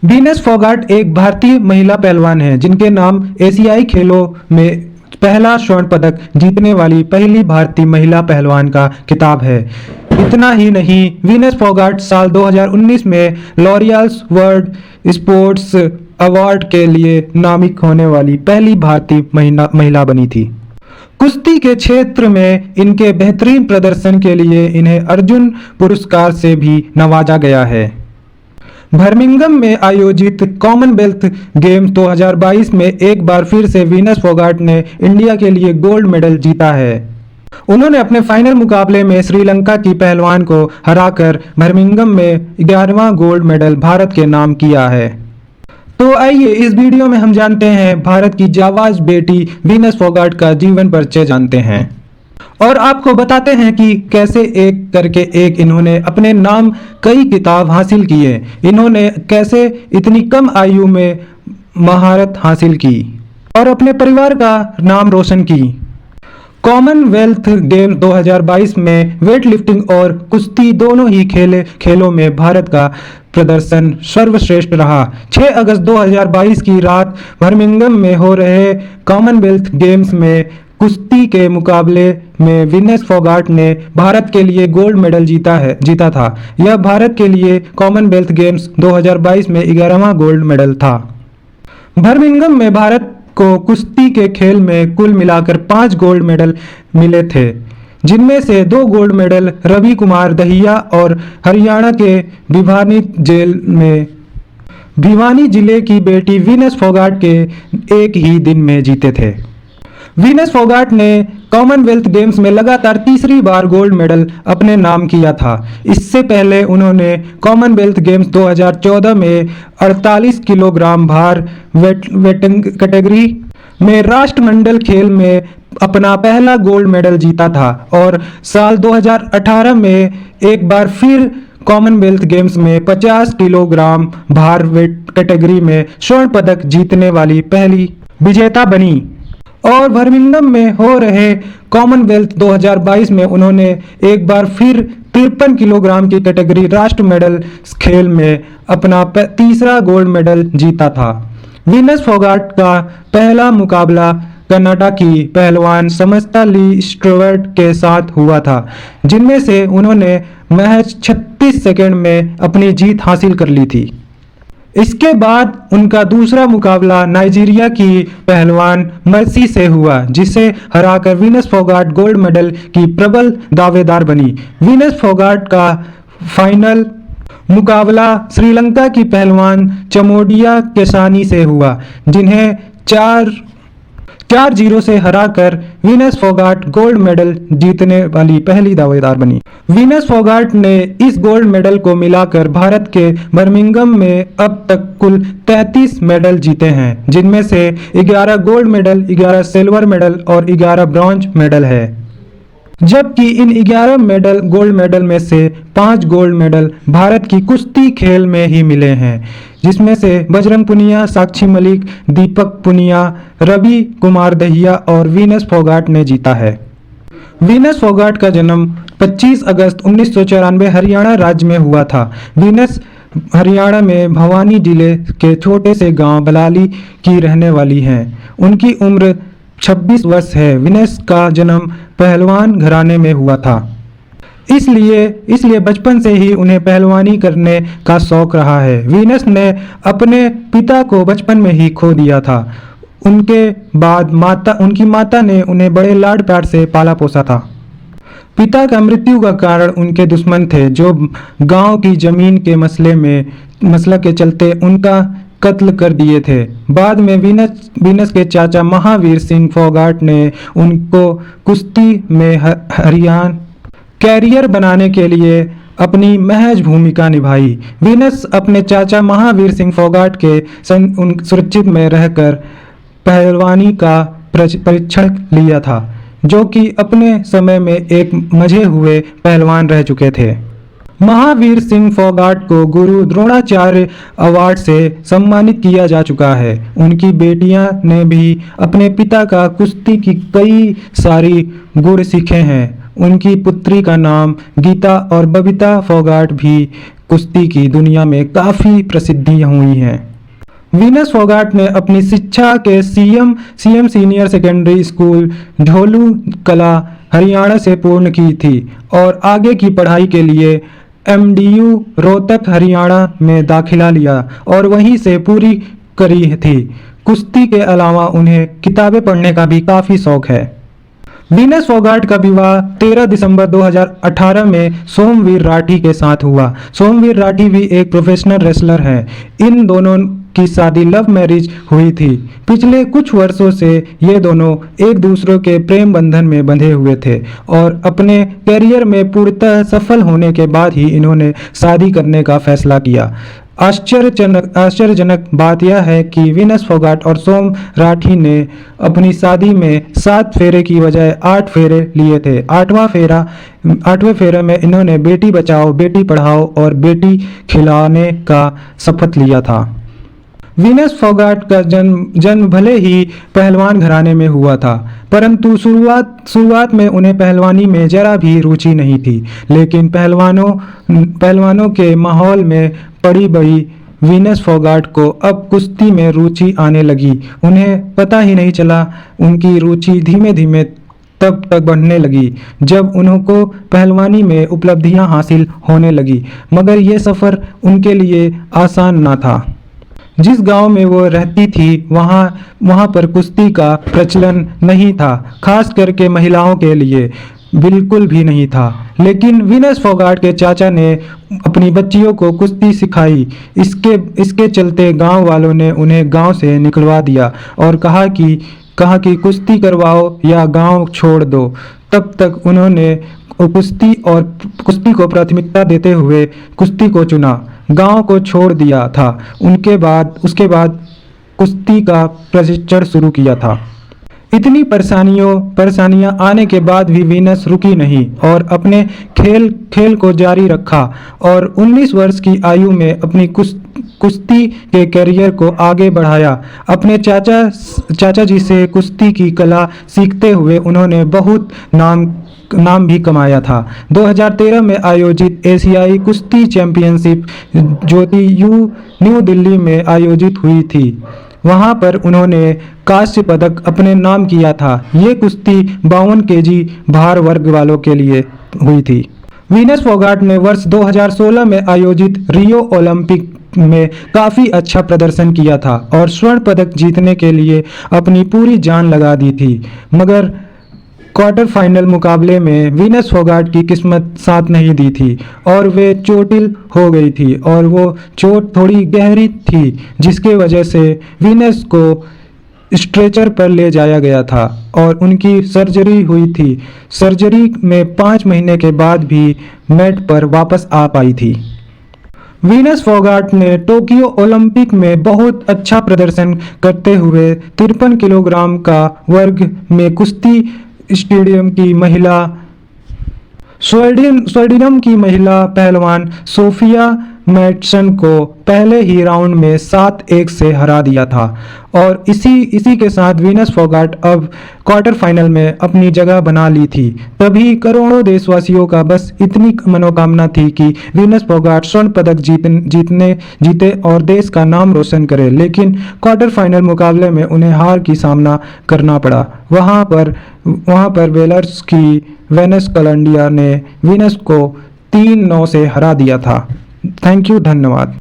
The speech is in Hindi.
वीनस फोगाट एक भारतीय महिला पहलवान है जिनके नाम एशियाई खेलों में पहला स्वर्ण पदक जीतने वाली पहली भारतीय महिला पहलवान का खिताब है। इतना ही नहीं, वीनस फोगाट साल 2019 में लॉरियल्स वर्ल्ड स्पोर्ट्स अवार्ड के लिए नामित होने वाली पहली भारतीय महिला बनी थी। कुश्ती के क्षेत्र में इनके बेहतरीन प्रदर्शन के लिए इन्हें अर्जुन पुरस्कार से भी नवाजा गया है। बर्मिंघम में आयोजित कॉमनवेल्थ गेम्स 2022 में एक बार फिर से वीनस फोगाट ने इंडिया के लिए गोल्ड मेडल जीता है। उन्होंने अपने फाइनल मुकाबले में श्रीलंका की पहलवान को हराकर बर्मिंघम में 11वां गोल्ड मेडल भारत के नाम किया है। तो आइए इस वीडियो में हम जानते हैं भारत की जाबाज बेटी वीनस फोगाट का जीवन परिचय जानते हैं और आपको बताते हैं कि कैसे एक करके एक इन्होंने अपने नाम कई खिताब हासिल किए, इन्होंने कैसे इतनी कम आयु में महारत हासिल की और अपने परिवार का नाम रोशन की। कॉमनवेल्थ गेम 2022 में वेट लिफ्टिंग और कुश्ती दोनों ही खेलों में भारत का प्रदर्शन सर्वश्रेष्ठ रहा। 6 अगस्त 2022 की रात बर्मिंघम में हो रहे कॉमनवेल्थ गेम्स में कुश्ती के मुकाबले में वीनस फोगाट ने भारत के लिए गोल्ड मेडल जीता था। यह भारत के लिए कॉमनवेल्थ गेम्स 2022 में 11वां गोल्ड मेडल था। बर्मिंघम में भारत को कुश्ती के खेल में कुल मिलाकर 5 गोल्ड मेडल मिले थे, जिनमें से 2 गोल्ड मेडल रवि कुमार दहिया और हरियाणा के भिवानी जिले की बेटी वीनस फोगाट के एक ही दिन में जीते थे। वीनस फोगाट ने कॉमनवेल्थ गेम्स में लगातार तीसरी बार गोल्ड मेडल अपने नाम किया था। इससे पहले उन्होंने कॉमनवेल्थ गेम्स 2014 में 48 किलोग्राम भार वेटिंग कैटेगरी में राष्ट्रमंडल खेल में अपना पहला गोल्ड मेडल जीता था और साल 2018 में एक बार फिर कॉमनवेल्थ गेम्स में 50 किलोग्राम भार वेट कैटेगरी में स्वर्ण पदक जीतने वाली पहली विजेता बनी। और बर्मिंघम में हो रहे कॉमनवेल्थ 2022 में उन्होंने एक बार फिर 53 किलोग्राम की कैटेगरी राष्ट्रमंडल खेल में अपना तीसरा गोल्ड मेडल जीता था। वीनस फोगाट का पहला मुकाबला कनाडा की पहलवान समस्ता ली स्टुअर्ट के साथ हुआ था, जिनमें से उन्होंने महज 36 सेकंड में अपनी जीत हासिल कर ली थी। इसके बाद उनका दूसरा मुकाबला नाइजीरिया की पहलवान मर्सी से हुआ, जिसे हराकर वीनस फोगाट गोल्ड मेडल की प्रबल दावेदार बनी। वीनस फोगाट का फाइनल मुकाबला श्रीलंका की पहलवान चमोडिया केसानी से हुआ, जिन्हें 4-0 से हराकर वीनस फोगाट गोल्ड मेडल जीतने वाली पहली दावेदार बनी। वीनस फोगाट ने इस गोल्ड मेडल को मिलाकर भारत के बर्मिंघम में अब तक कुल 33 मेडल जीते हैं, जिनमें से 11 गोल्ड मेडल, 11 सिल्वर मेडल और 11 ब्रॉन्ज मेडल है। जबकि इन 11 गोल्ड मेडल में से 5 गोल्ड मेडल भारत की कुश्ती खेल में ही मिले हैं, जिसमें से बजरंग पुनिया, साक्षी मलिक, दीपक पुनिया, रवि कुमार दहिया और वीनस फोगाट ने जीता है। वीनस फोगाट का जन्म 25 अगस्त 1994 हरियाणा राज्य में हुआ था। वीनस हरियाणा में भवानी जिले के छोटे से गांव बलाली की रहने वाली हैं। उनकी उम्र 26 वर्ष है। वीनस का जन्म पहलवान घराने में हुआ था, इसलिए बचपन से ही उन्हें पहलवानी करने का शौक रहा है। वीनस ने अपने पिता को बचपन में ही खो दिया था। उनके बाद उनकी माता ने उन्हें बड़े लाड प्यार से पाला पोसा था। पिता का मृत्यु का कारण उनके दुश्मन थे, जो गांव की जमीन के मसले के चलते उनका कत्ल कर दिए थे। बाद में वीनस के चाचा महावीर सिंह फोगाट ने उनको कुश्ती में कैरियर बनाने के लिए अपनी महज भूमिका निभाई। वीनस अपने चाचा महावीर सिंह फोगाट के सुरक्षित में रहकर पहलवानी का परीक्षण लिया था, जो कि अपने समय में एक मजे हुए पहलवान रह चुके थे। महावीर सिंह फोगाट को गुरु द्रोणाचार्य अवार्ड से सम्मानित किया जा चुका है। उनकी बेटियां ने भी अपने पिता का कुश्ती की कई सारी गुण सीखे हैं। उनकी पुत्री का नाम गीता और बबीता फोगाट भी कुश्ती की दुनिया में काफ़ी प्रसिद्धि हुई हैं। वीनस फोगाट ने अपनी शिक्षा के CM senior secondary school Dholu कला हरियाणा से पूर्ण की थी और आगे की पढ़ाई के लिए एमडीयू रोहतक हरियाणा में दाखिला लिया और वहीं से पूरी करी थी। कुश्ती के अलावा उन्हें किताबें पढ़ने का भी काफ़ी शौक है। वीनस फोगाट का विवाह 13 दिसंबर 2018 में सोमवीर राठी के साथ हुआ। सोमवीर राठी भी एक प्रोफेशनल रेसलर हैं। इन दोनों की शादी लव मैरिज हुई थी। पिछले कुछ वर्षों से ये दोनों एक दूसरे के प्रेम बंधन में बंधे हुए थे और अपने करियर में पूर्णतः सफल होने के बाद ही इन्होंने शादी करने का फैसला किया। आश्चर्यजनक बात यह है कि वीनस फोगाट और सोम राठी ने अपनी शादी में 7 फेरे की बजाय 8 फेरे लिए थे। आठवें फेरे में इन्होंने बेटी बचाओ बेटी पढ़ाओ और बेटी खिलाने का शपथ लिया था। वीनस फोगाट का जन्म भले ही पहलवान घराने में हुआ था, परंतु शुरुआत में उन्हें पहलवानी में जरा भी रुचि नहीं थी। लेकिन पहलवानों के माहौल में पड़ी बड़ी वीनस फोगाट को अब कुश्ती में रुचि आने लगी। उन्हें पता ही नहीं चला, उनकी रुचि धीमे धीमे तब तक बढ़ने लगी जब उनको पहलवानी में उपलब्धियां हासिल होने लगी। मगर ये सफ़र उनके लिए आसान ना था। जिस गांव में वो रहती थी वहाँ पर कुश्ती का प्रचलन नहीं था, खास करके महिलाओं के लिए बिल्कुल भी नहीं था। लेकिन वीनस फोगाट के चाचा ने अपनी बच्चियों को कुश्ती सिखाई। इसके चलते गांव वालों ने उन्हें गांव से निकलवा दिया और कहा कि कुश्ती करवाओ या गांव छोड़ दो। तब तक उन्होंने कुश्ती को प्राथमिकता देते हुए कुश्ती को चुना, गांव को छोड़ दिया था। उसके बाद कुश्ती का प्रशिक्षण शुरू किया था। इतनी परेशानियां आने के बाद भी वीनस रुकी नहीं और अपने खेल को जारी रखा और 19 वर्ष की आयु में अपनी कुश्ती के करियर को आगे बढ़ाया। अपने चाचा जी से कुश्ती की कला सीखते हुए उन्होंने बहुत नाम भी कमाया था। 2013 में आयोजित एशियाई कुश्ती चैंपियनशिप ज्योति न्यू दिल्ली में आयोजित हुई थी। वहां पर उन्होंने कांस्य पदक अपने नाम किया था। ये कुश्ती 52 केजी भार वर्ग वालों के लिए हुई थी। वीनस फोगाट ने वर्ष 2016 में आयोजित रियो ओलंपिक में काफ़ी अच्छा प्रदर्शन किया था और स्वर्ण पदक जीतने के लिए अपनी पूरी जान लगा दी थी। मगर क्वार्टर फाइनल मुकाबले में वीनस फोगाट की किस्मत साथ नहीं दी थी और वे चोटिल हो गई थी और वो चोट थोड़ी गहरी थी, जिसके वजह से वीनस को स्ट्रेचर पर ले जाया गया था और उनकी सर्जरी हुई थी। सर्जरी में 5 महीने के बाद भी मैट पर वापस आ पाई थी। वीनस फोगाट ने टोक्यो ओलंपिक में बहुत अच्छा प्रदर्शन करते हुए 53 किलोग्राम का वर्ग में कुश्ती स्टेडियम की महिला पहलवान सोफिया मैटसन को पहले ही राउंड में 7-1 से हरा दिया था और इसी के साथ वीनस फोगाट अब क्वार्टर फाइनल में अपनी जगह बना ली थी। तभी करोड़ों देशवासियों का बस इतनी मनोकामना थी कि वीनस फोगाट स्वर्ण पदक जीते और देश का नाम रोशन करे। लेकिन क्वार्टर फाइनल मुकाबले में उन्हें हार की सामना करना पड़ा। वहां पर बेलारूस की वेनस कलंडिया ने वीनस को 3-9 से हरा दिया था। थैंक यू, धन्यवाद।